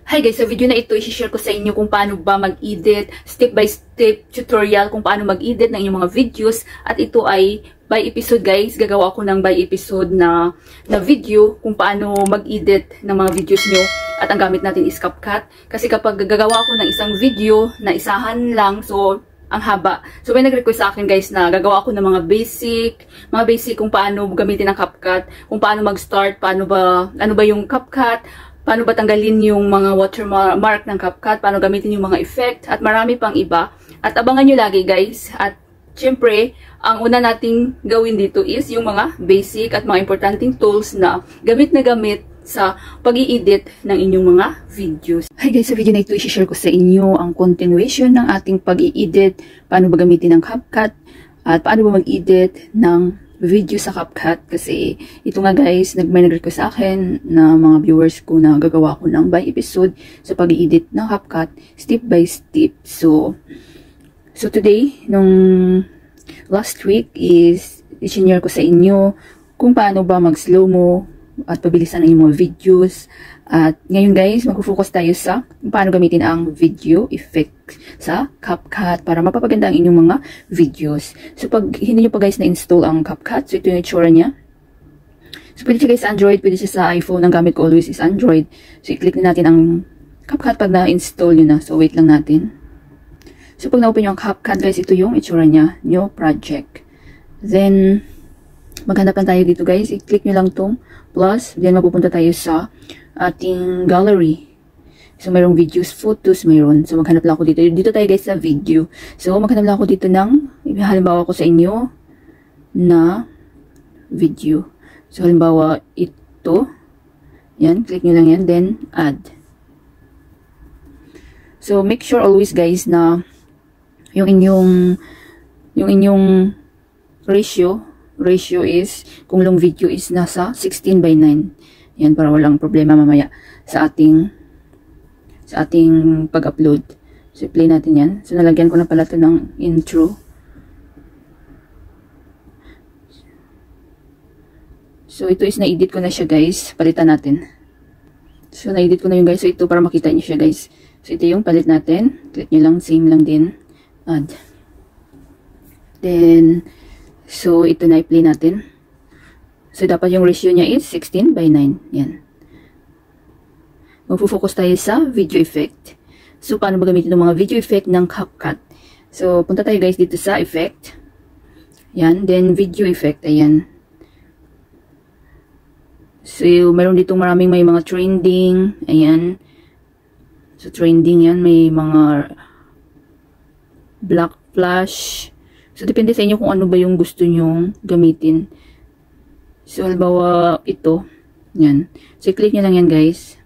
Hi guys, sa video na ito, i-share ko sa inyo kung paano ba mag-edit, step-by-step tutorial kung paano mag-edit ng inyong mga videos. At ito ay by episode guys, gagawa ako ng by episode na video kung paano mag-edit ng mga videos nyo. At ang gamit natin is CapCut. Kasi kapag gagawa ako ng isang video na isahan lang, so ang haba. So may nag-request sa akin guys na gagawa ako ng mga basic kung paano gamitin ang CapCut, kung paano mag-start, ano ba yung CapCut, paano ba tanggalin yung mga watermark ng CapCut, paano gamitin yung mga effect, at marami pang iba. At abangan nyo lagi guys. At syempre, ang una nating gawin dito is yung mga basic at mga importanteng tools na gamit sa pag-i-edit ng inyong mga videos. Hi guys, sa video na ito, i-share ko sa inyo ang continuation ng ating pag-i-edit, paano ba gamitin ang CapCut, at paano ba mag-edit ng video sa CapCut. Kasi ito nga guys, may nag-request sa akin na mga viewers ko na gagawa ko ng by episode sa pag-i-edit ng CapCut step by step. So today, nung last week is i-share ko sa inyo kung paano ba mag-slow mo at pabilisan ang mga videos. At ngayon guys, mag-focus tayo sa paano gamitin ang video effect sa CapCut para mapapaganda ang inyong mga videos. So pag hindi nyo pa guys na-install ang CapCut, so ito yung itsura niya. So pwede siya guys sa Android, pwede siya sa iPhone. Ang gamit ko always is Android. So i-click na natin ang CapCut pag na-install nyo na. So wait lang natin. So pag na-open nyo ang CapCut guys, ito yung itsura niya. New project. Then maghanap lang tayo dito guys. I-click nyo lang tong plus. Then mapupunta tayo sa ating gallery. So, mayroong videos, photos, mayroon. So, maghanap lang ako dito. Dito tayo guys sa video. So, maghanap lang ako dito ng, halimbawa ko sa inyo, na video. So, halimbawa, ito. Yan, click nyo lang yan. Then, add. So, make sure always guys na yung inyong ratio is, kung long video is nasa 16:9. Yan, para walang problema mamaya sa ating pag-upload. So, play natin yan. So, nalagyan ko na pala ito ng intro. So, ito is na-edit ko na siya guys. Palitan natin. So, na-edit ko na yung guys. So, ito para makita niyo siya guys. So, ito yung palit natin. Click nyo lang. Same lang din. Add. Then, so, ito na i-play natin. So, dapat yung ratio niya is 16:9. Yan. Magpo-focus tayo sa video effect. So, paano ba gamitin ng mga video effect ng CapCut? So, punta tayo guys dito sa effect. Yan. Then, video effect. Ayan. So, mayroon ditong may mga trending. Ayan. So, trending yan. May mga black flash. So, depende sa inyo kung ano ba yung gusto nyong gamitin. So, halimbawa, ito. Yan. So, i-click nyo lang yan, guys.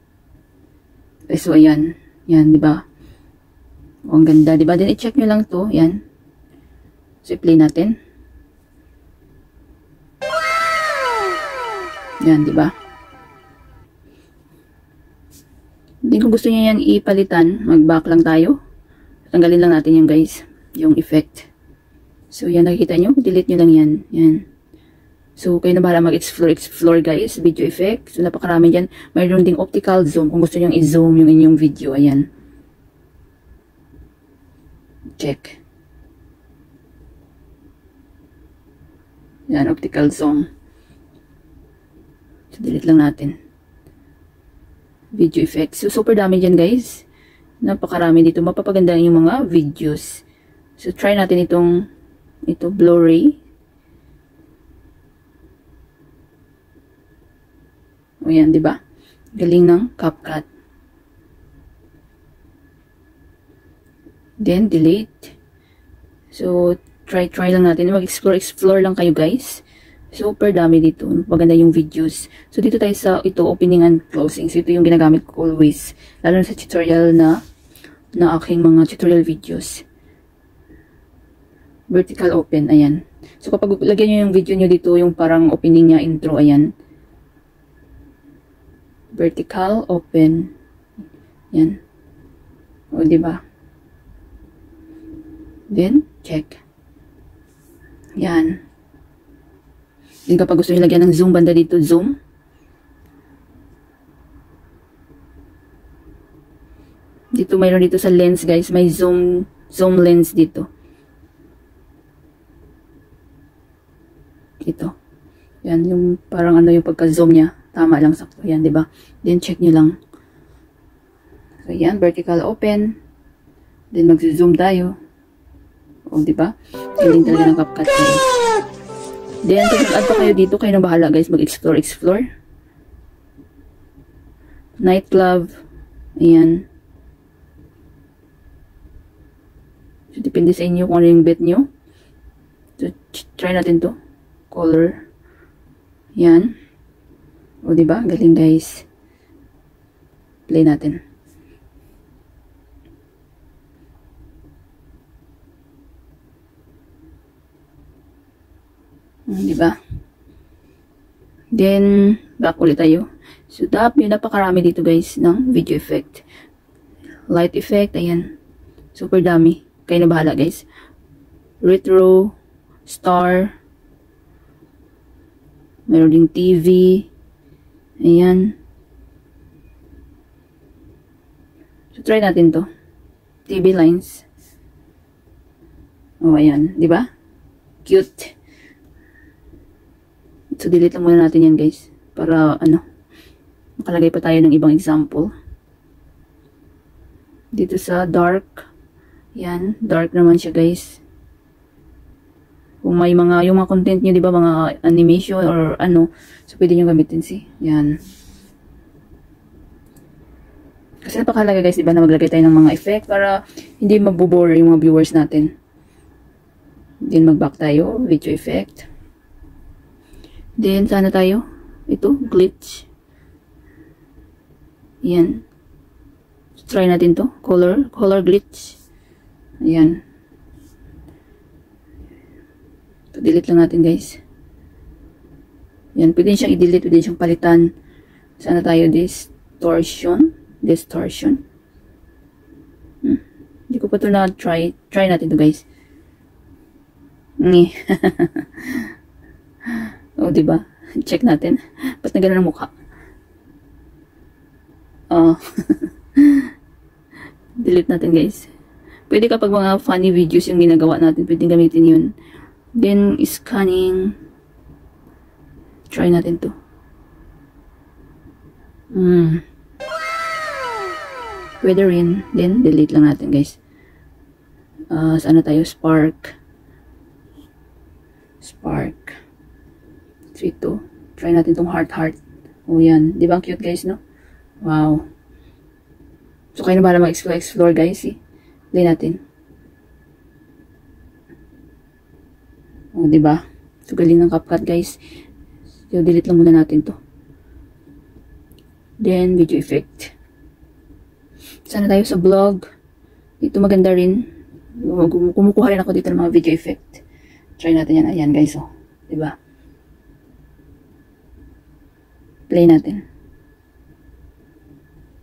So, ayan. Yan, diba? O, ang ganda, diba? Then, i-check nyo lang to. Yan. So, i-play natin. Yan, diba? Then, kung gusto nyo yan ipalitan, mag-back lang tayo. Tanggalin lang natin yan, guys. Yung effect. So, yan, nakikita nyo? Delete nyo lang yan. Yan. So, kayo na bahala mag-explore guys, video effect. So, napakarami dyan. Mayroon ding optical zoom. Kung gusto nyo i-zoom yung inyong video, ayan. Check. Yan, optical zoom. So, delete lang natin. Video effect. So, super dami dyan guys. Napakarami dito. Mapapaganda yung mga videos. So, try natin ito blurry. O yan, diba? Galing ng CapCut. Then, delete. So, try lang natin. Mag-explore lang kayo, guys. Super dami dito. Maganda yung videos. So, dito tayo sa opening and closing. So, ito yung ginagamit ko always. Lalo na sa tutorial na aking mga tutorial videos. Vertical open. Ayan. So, kapag lagyan nyo yung video nyo dito, yung parang opening niya, intro, ayan. Vertical, open. Yan. O, diba? Then, check. Yan. Then, kapag gusto nyo lagyan ng zoom banda dito, zoom. Dito mayroon dito sa lens guys, may zoom lens dito. Ito. Yan yung parang ano yung pagka-zoom niya. Tama lang sakto yan, 'di ba? Then check niyo lang. So yan, vertical open. Then mag-zoom tayo. O, 'di ba? Galing talaga ng CapCut guys. Then kung mag-add pa kayo dito, kayo na bahala guys, mag-explore. Nightclub. Ayan. So, depende sa inyo kung ano yung bet nyo. So, try natin to. Color. Yan. O, diba? Galing, guys. Play natin. Diba? Then, back ulit tayo. So, napakarami dito, guys, ng video effect. Light effect. Ayan. Super dami. Kayo na bahala guys. Retro, star, meron ding TV, ayan. So try natin to. TV lines. Oh ayan, di ba? Cute. So delete lang muna natin yan guys. Para ano, makalagay pa tayo ng ibang example. Dito sa dark. Yan, dark naman siya guys. Kung may mga, yung mga content nyo, di ba, mga animation or ano, so pwede nyo gamitin yan. Kasi napakahalaga guys, di ba, na maglagay tayo ng mga effect para hindi mabubore yung mga viewers natin. Then mag-back tayo, video effect. Then, sana tayo? Ito, glitch. Yan. So, try natin to, color glitch. Ayan. So, delete lang natin guys. Yan, pwede siyang i-delete, pwede siyang palitan. Sana tayo distortion. Hindi ko pa ito na-try. Try natin to guys. O, diba? Check natin. Ba't na gano'n ang mukha? Delete natin guys. Pwede kapag mga funny videos yung ginagawa natin, pwede gamitin yun. Then, scanning. Try natin to. Pwede rin. Then, delete lang natin, guys. Saan na tayo? Spark. So, ito. Try natin tong heart. O, yan. Di ba ang cute, guys, no? Wow. So, kayo na bahala mag-explore, guys, eh. Play natin. O, diba? So, galing ng CapCut, guys. So, delete lang muna natin to. Then, video effect. Sana tayo sa vlog. Ito maganda rin. Kumukuha rin ako dito ng mga video effect. Try natin yan. Ayan, guys, oh. Diba? Play natin.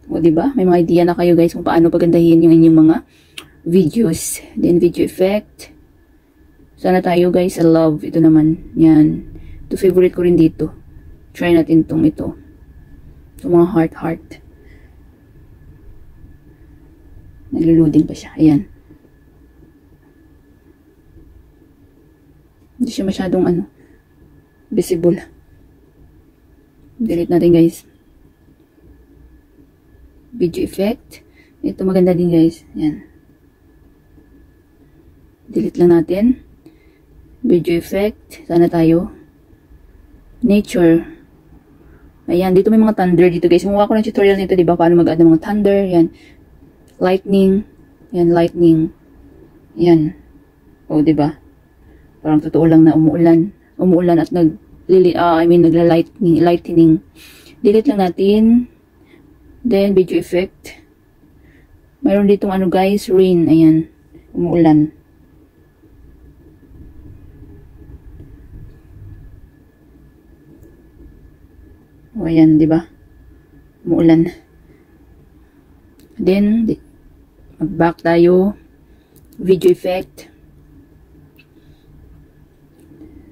O, diba? May mga idea na kayo, guys, kung paano pagandahin yung inyong mga videos. Then, video effect. Sana tayo, guys, sa love. Ito naman. Yan. Ito, favorite ko rin dito. Try natin itong ito. Itong mga heart. Naglo-loading pa siya. Ayan. Hindi siya masyadong, visible. Delete natin, guys. Video effect. Ito, maganda din, guys. Ayan. Delete lang natin. Video effect. Sana tayo. Nature. Ayan. Dito may mga thunder dito guys. Gumawa ko ng tutorial nito. Diba? Paano mag-add ng mga thunder. Yan. Lightning. Yan. Lightning. Yan. O diba? Parang totoo lang na umuulan. Umuulan at nagla-lightning. Delete lang natin. Then video effect. Mayroon ditong guys. Rain. Ayan. Umuulan. O, ayan, diba? Umuulan. Then, mag-back tayo. Video effect.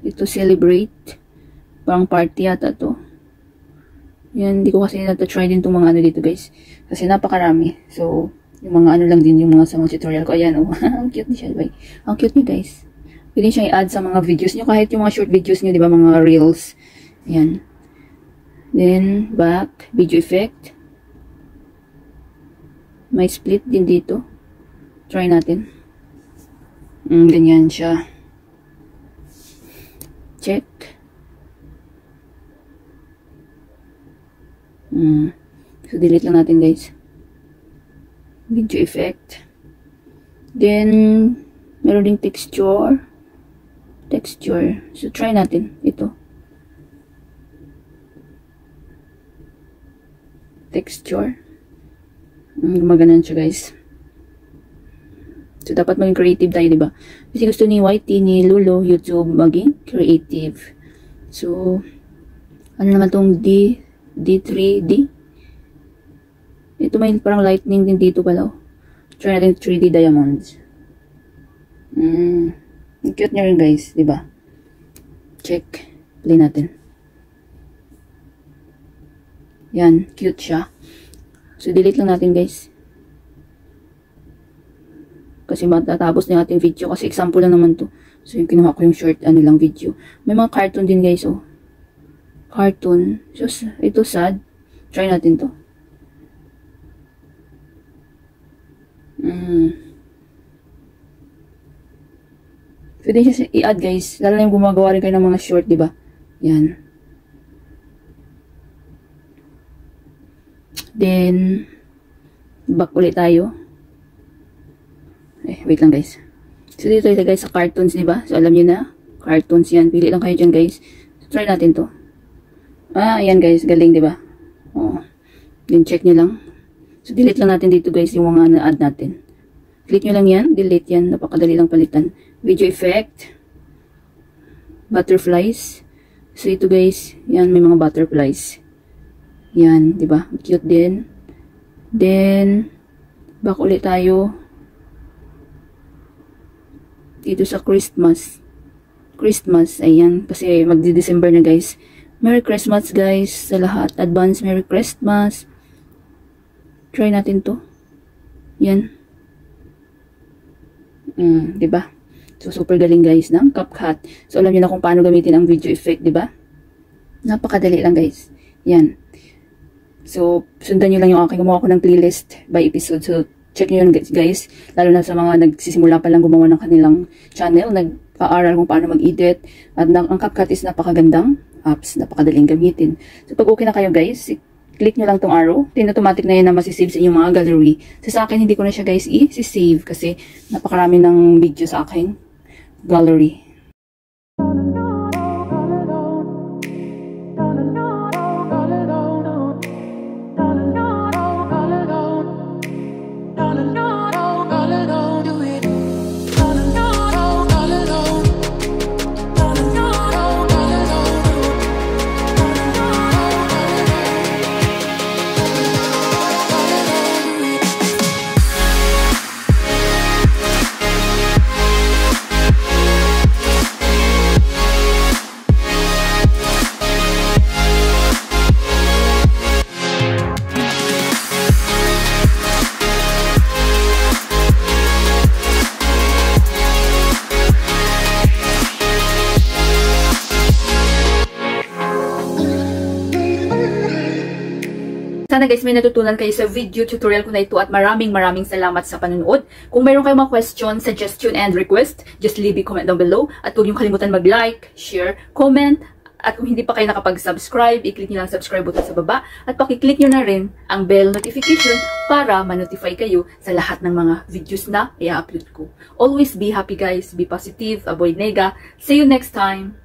Ito, celebrate. Parang party yata to. Yan, hindi ko kasi na-try din itong mga dito, guys. Kasi napakarami. So, Yung mga ano lang din, yung mga sa mga tutorial ko. Ayan, oh. Ang cute niya, diba? Ang cute niya, guys. Pwede siyang i-add sa mga videos niyo, kahit yung mga short videos niyo, diba? Mga reels. Ayan. Then, back, video effect. May split din dito. Try natin. Ganyan siya. Check. So, delete lang natin, guys. Video effect. Then, meron ding texture. Texture. So, try natin. Ito. Texture. Gumaganan siya, guys. So, dapat maging creative tayo, diba? Kasi gusto ni YT, ni Lulu, YouTube, maging creative. So, ano naman tong D3D? Ito may parang lightning din dito pala. Try natin 3D diamonds. Ang cute niya rin, guys, diba? Check. Play natin. Yan, cute siya. So, delete lang natin, guys. Kasi matatapos na ating video. Kasi example lang naman to. So, yung kinuha ko yung short, ano lang, video. May mga cartoon din, guys, oh. Cartoon. So, ito sad. Try natin to. Pwede siya i-add, guys. Lalo na yung gumagawa rin kayo ng mga short, diba? Yan. Then, back ulit tayo. Wait lang, guys. So, dito tayo, guys, sa cartoons, diba? So, alam nyo na. Cartoons yan. Pili lang kayo dyan, guys. So, try natin to. Ayan, guys. Galing, diba? Oh. Then, check nyo lang. So, delete lang natin dito, guys, yung mga na-add natin. Click nyo lang yan. Delete yan. Napakadali lang palitan. Video effect. Butterflies. So, ito, guys. Yan, may mga butterflies. Yan, diba? Cute din. Then, back ulit tayo. Dito sa Christmas. Christmas, ayan. Kasi magdi-December na, guys. Merry Christmas, guys, sa lahat. Advance Merry Christmas. Try natin to. Yan. Diba? So, super galing, guys, ng CapCut. So, alam niyo na kung paano gamitin ang video effect, diba? Napakadali lang, guys. Yan. So, sundan nyo lang yung aking gumawa ko ng playlist by episode. So, check nyo yun, guys. Lalo na sa mga nagsisimula pa lang gumawa ng kanilang channel, nag-aaral kung paano mag-edit. At ang CapCut is napakagandang apps, napakadaling gamitin. So, pag okay na kayo, guys, click nyo lang tong arrow. Automatic na yan na masisave sa inyong mga gallery. So, sa akin, hindi ko na siya, guys, i-save kasi napakarami ng video sa aking gallery. Sana, guys, may natutunan kayo sa video tutorial ko na ito at maraming salamat sa panunood. Kung mayroon kayong mga question, suggestion, and request, just leave a comment down below. At huwag niyong kalimutan mag-like, share, comment. At kung hindi pa kayo nakapag-subscribe, i-click niyo lang subscribe button sa baba. At pakiclick niyo na rin ang bell notification para ma-notify kayo sa lahat ng mga videos na i-upload ko. Always be happy, guys. Be positive. Avoid nega. See you next time.